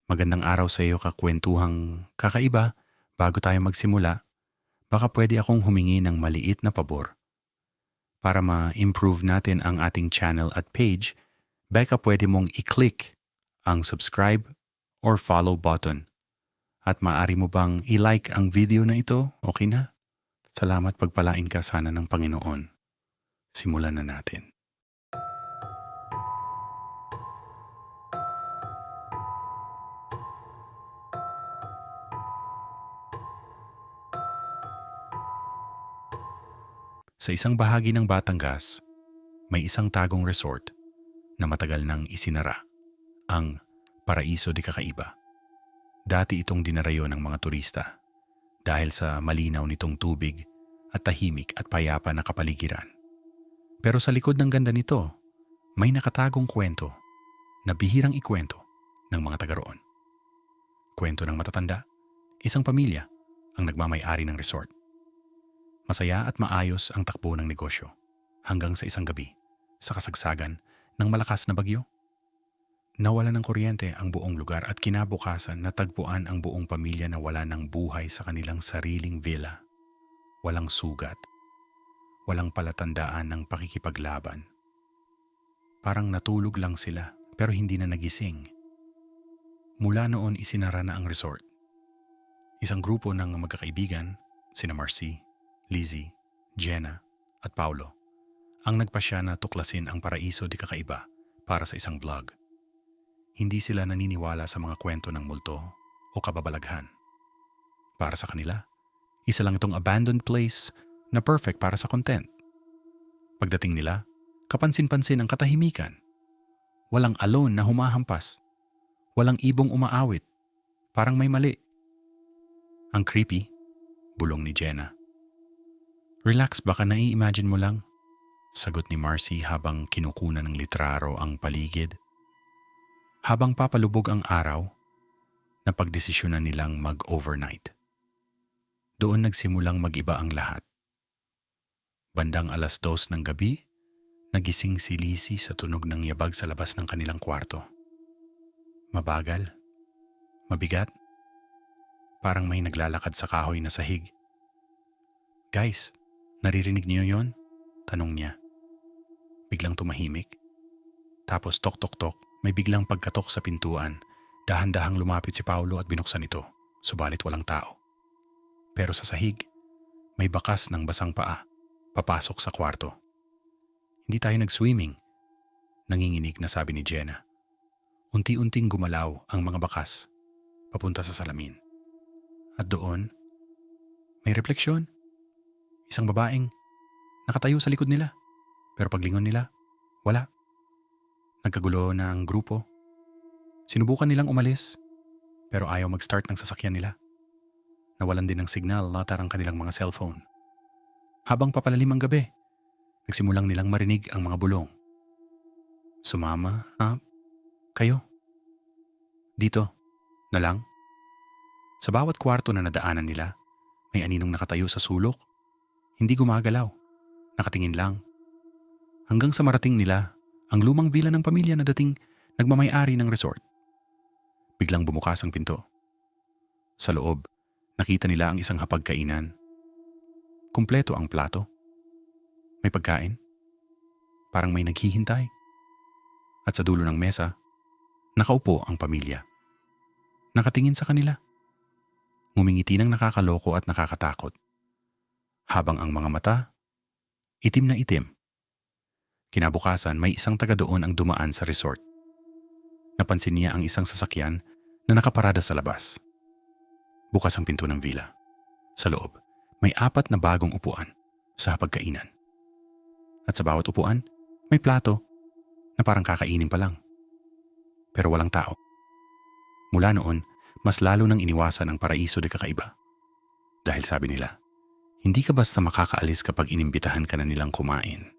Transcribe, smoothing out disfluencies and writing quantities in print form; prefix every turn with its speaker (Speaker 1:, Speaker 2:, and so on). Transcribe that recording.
Speaker 1: Magandang araw sa iyo, kakwentuhang kakaiba. Bago tayo magsimula, baka pwede akong humingi ng maliit na pabor. Para ma-improve natin ang ating channel at page, baka pwede mong i-click ang subscribe or follow button. At maaari mo bang i-like ang video na ito? Okay na? Salamat, pagpalain ka sana ng Panginoon. Simulan na natin. Sa isang bahagi ng Batangas, may isang tagong resort na matagal nang isinara, ang Paraiso de Cacaiba. Dati itong dinarayo ng mga turista dahil sa malinaw nitong tubig at tahimik at payapa na kapaligiran. Pero sa likod ng ganda nito, may nakatagong kwento na bihirang ikwento ng mga taga roon. Kwento ng matatanda, isang pamilya ang nagmamay-ari ng resort. Masaya at maayos ang takbo ng negosyo hanggang sa isang gabi sa kasagsagan ng malakas na bagyo. Nawala ng kuryente ang buong lugar at kinabukasan natagpuan ang buong pamilya na wala ng buhay sa kanilang sariling villa. Walang sugat, walang palatandaan ng pakikipaglaban. Parang natulog lang sila pero hindi na nagising. Mula noon isinara na ang resort. Isang grupo ng magkakaibigan, sina Marcy, Lizzie, Jenna at Paulo, ang nagpasya na tuklasin ang Paraiso de Cacaiba para sa isang vlog. Hindi sila naniniwala sa mga kwento ng multo o kababalaghan. Para sa kanila, isa lang itong abandoned place na perfect para sa content. Pagdating nila, kapansin-pansin ang katahimikan. Walang alon na humahampas. Walang ibong umaawit. Parang may mali. Ang creepy, bulong ni Jenna. Relax, baka nai-imagine mo lang, sagot ni Marcy habang kinukunan ng litraro ang paligid. Habang papalubog ang araw, napagdesisyonan nilang mag-overnight. Doon nagsimulang mag-iba ang lahat. Bandang 2:00 ng gabi, nagising si Lizzie sa tunog ng yabag sa labas ng kanilang kwarto. Mabagal, mabigat, parang may naglalakad sa kahoy na sahig. Guys, naririnig niyo yon? Tanong niya. Biglang tumahimik. Tapos tok-tok-tok, may biglang pagkatok sa pintuan. Dahan-dahang lumapit si Paulo at binuksan ito, subalit walang tao. Pero sa sahig, may bakas ng basang paa, papasok sa kwarto. Hindi tayo nag-swimming, nanginginig na sabi ni Jenna. Unti-unting gumalaw ang mga bakas, papunta sa salamin. At doon, may refleksyon. Isang babaeng nakatayo sa likod nila, pero paglingon nila, wala. Nagkagulo na ang grupo. Sinubukan nilang umalis, pero ayaw mag-start ng sasakyan nila. Nawalan din ng signal latar ang kanilang mga cellphone. Habang papalalim ang gabi, nagsimulang nilang marinig ang mga bulong. Sumama, kayo? Dito, na lang? Sa bawat kwarto na nadaanan nila, may aninong nakatayo sa sulok. Hindi gumagalaw, nakatingin lang. Hanggang sa marating nila ang lumang villa ng pamilya na dating nagmamay-ari ng resort. Biglang bumukas ang pinto. Sa loob, nakita nila ang isang hapagkainan. Kumpleto ang plato. May pagkain. Parang may naghihintay. At sa dulo ng mesa, nakaupo ang pamilya. Nakatingin sa kanila. Ngumingiti ng nakakaloko at nakakatakot. Habang ang mga mata, itim na itim. Kinabukasan, may isang taga doon ang dumaan sa resort. Napansin niya ang isang sasakyan na nakaparada sa labas. Bukas ang pinto ng villa. Sa loob, may 4 na bagong upuan sa hapagkainan. At sa bawat upuan, may plato na parang kakainin pa lang. Pero walang tao. Mula noon, mas lalo nang iniwasan ang Paraiso de Cacaiba. Dahil sabi nila, hindi ka basta makakaalis kapag inimbitahan ka na nilang kumain.